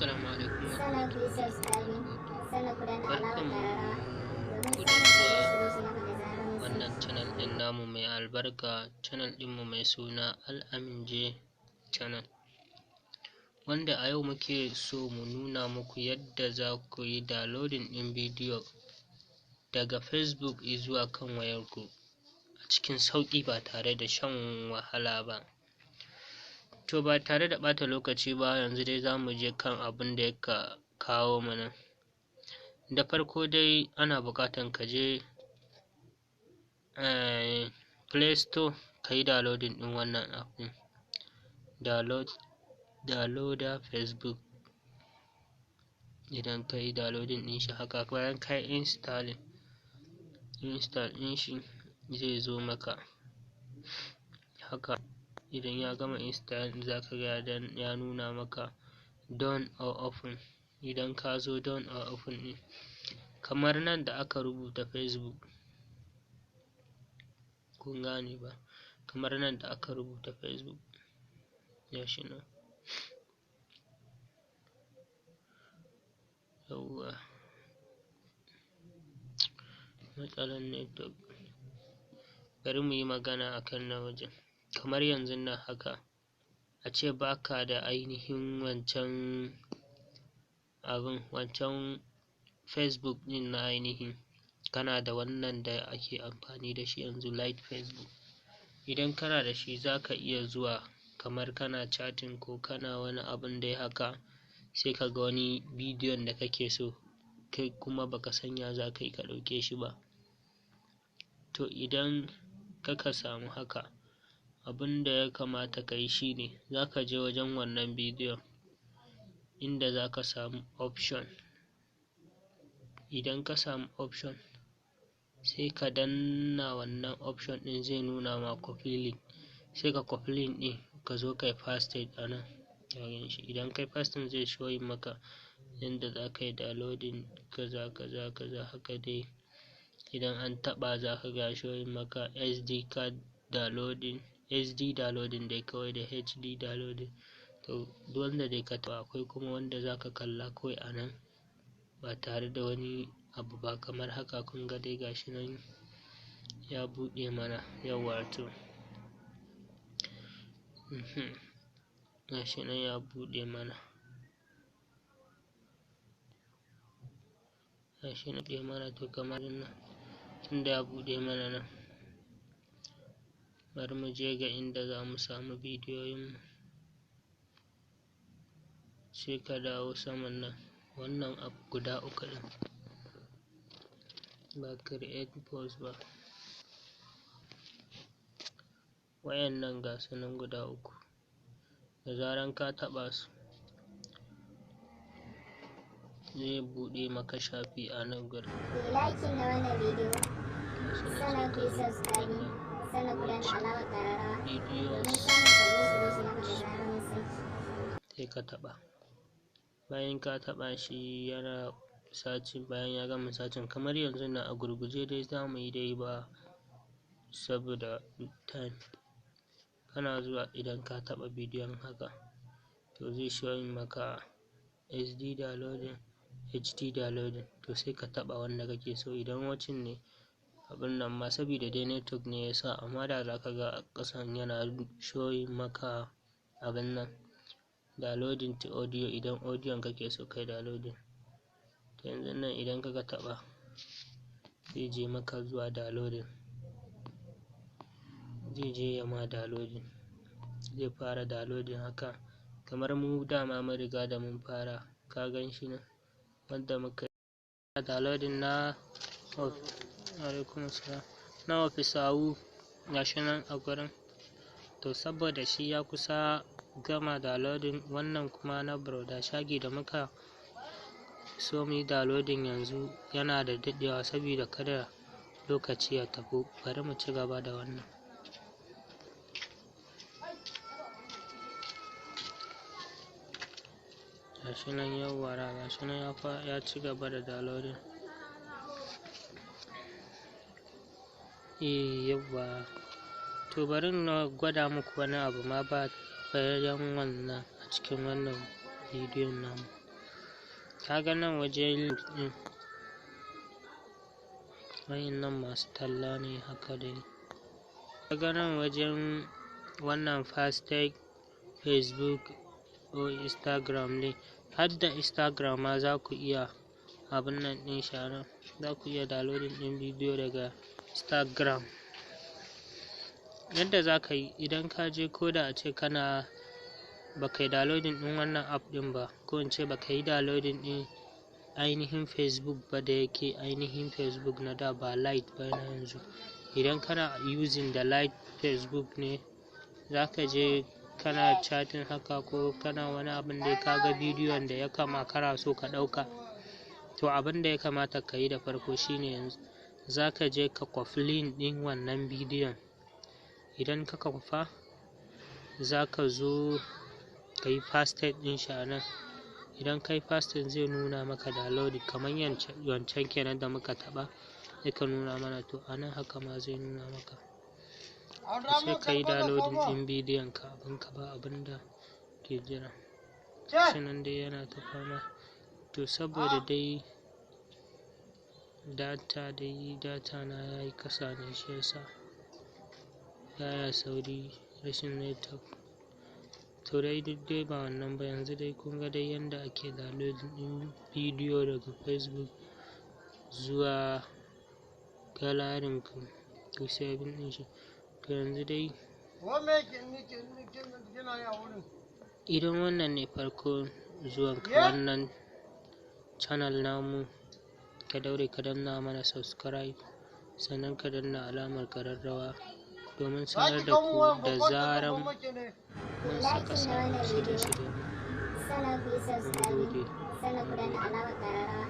Assalamu alaikum wa sannan ku yi rahmatullahi wa subscribing barakatuh. sannan ku danna alamar Barkanmu ƙararrawa domin ku da samun zuwa shirye-shirye na da zarar mun wannan saki. channel ɗin namu mai albarka, channel ɗinmu mai suna Al'amince channel, wanda a yau muke so mu nuna muku yadda za ku yi downloading ɗin bidiyo daga Facebook zuwa kan wayarku a cikin sauƙi ba tare da shan wahala ba. To ba tare da ɓata lokaci ba, yanzu dai za mu je kan abin da ya kawo mana. Da farko dai ana buƙatan ka je Play Store ka yi downloading ɗin wannan app ɗin, downloader Facebook. Idan ka yi downloading ɗin shi haka, bayan ka yi install ɗin shi zai zo maka haka. Idan ya gama install za ka ga ya nuna maka done or open. Idan ka zo done or open ɗin, kamar nan da aka rubuta Facebook, kun gane ba, kamar nan da aka rubuta Facebook gashi nan, yawwa matsalar network. Bari mu yi magana akan na wajen. Kamar yanzu nan haka, a ce baka da ainihin wancan Facebook ɗin na ainihin, kana da wannan da ake amfani da shi yanzu, light Facebook. Idan kana da shi za ka iya zuwa, kamar kana chatting ko kana wani abun dai haka, sai ka ga wani bidiyon da kake so, kai kuma baka sanya za ka yi ka ɗauke shi ba. To idan ka samu haka, abin da ya kamata ka yi shi ne, za ka je wajen wannan bidiyon inda za ka samu option. Idan ka samu option, sai ka danna wannan option ɗin, zai nuna ma copy link, sai ka copy link ɗin ka zo ka yi pasted a nan. Idan ka yi pasted zai showing maka yadda za ka yi downloading kaza haka dai. Idan an taɓa za ka ga showing maka SD card downloading, SD downloading dai kawai da HD downloading. To duk wanda dai ka taɓa, akwai kuma wanda za ka kalla kawai a nan ba tare da wani abu ba, kamar haka. Kun ga dai gashi nan ya buɗe mana, yawwa to gashi nan ya buɗe mana, gashi nan to kamar nan tunda ya buɗe mana nan, bari mu je ga inda za mu samu bidiyoyin mu. Sai ka dawo saman nan, wannan app guda uku ɗin, ba create post ba, wayannan ga su nan guda uku. Da zaran ka taɓa su, zai buɗe maka shafi a nan gurin. Liking na wannan bidiyo, sannan ku yi subscribing, sannan ku danna alamar ƙararrawa domin samun shirye-shirye na da zarar mun saki. Sai ka taɓa. Bayan ka taɓa shi yana searching, bayan ya gama searching, kamar yanzu na a gurguje dai za mu yi dai ba saboda time. Kana zuwa, idan ka taɓa bidiyon haka, to zai showing maka SD downloading, HD downloading. To sai ka taɓa wanda kake so. Idan wacin ne abin nan ma, saboda dai network ne ya sa, amma da za ka ga a ƙasan yana showing maka abin nan downloading to audio, idan audion kake so kai downloading. To yanzu nan idan ka taɓa, zai je maka zuwa downloading, zai je ya ma downloading, zai fara downloading haka. Kamar mu dama mun riga da mun fara, ka gan shi nan wanda muka yi downloading na na ofisawu, gashi nan a gurin. To saboda shi ya kusa gama downloading, wannan kuma na broda shagi da muka so mu yi downloading yanzu yana da daɗewa, saboda kada lokaci ya tafi. Bari mu ci gaba da wannan. Gashi nan yawwara, gashi nan ya ci gaba da downloading. Yawwa, to bari na gwada muku wani abu ma ba bayan wannan a cikin wannan bidiyon namu. kaga nan wajen ɗin wayannan masu talla ne haka dai. Kaga nan wajen wannan fastek Facebook ko Instagram ne, har da Instagram ma za ku iya abin nan ɗin sharan, za ku iya downloading ɗin bidiyo daga Instagram. Yadda za ka yi idan ka je, ko da a ce kana ba ka yi downloading ɗin wannan app ɗin ba, ko in ce ba ka yi downloading ɗin ainihin Facebook ba, da yake ainihin Facebook na da ba lite ba na yanzu. Idan kana using da lite Facebook ne, za ka je kana chatting haka ko kana wani abin da ka ga bidiyon da ya kama kana so ka ɗauka, to abin da ya kamata ka yi da farko shine yanzu za ka je ka kwafi link ɗin wannan bidiyon. Idan ka kwafa, za ka zo ka yi pasted ɗin shi a nan. Idan ka yi pasted zai nuna maka downloading kamar wancan kenan da muka taɓa, zai ka nuna mana, to a nan haka ma zai nuna maka. Sai ka yi downloading ɗin bidiyon ka, abinka ba abin da ke jira. Shi nan dai yana ta fama. To saboda dai data na ya yi ƙasa ne, shi yasa baya sauri, rashin network. To dai duk dai ba wannan ba, yanzu dai kun ga dai yanda ake downloading ɗin bidiyo daga Facebook zuwa galarin ku, ku saving ɗin shi. To yanzu dai idan wannan ne farko zuwanka wannan channel namu, ka daure ka danna mana subscribe, sannan ka danna alamar ƙararrawa domin sanar da ku da zaran mun saka sabon shirye-shirye. Sannan ku yi subscribe, sannan ku danna alamar ƙararrawa.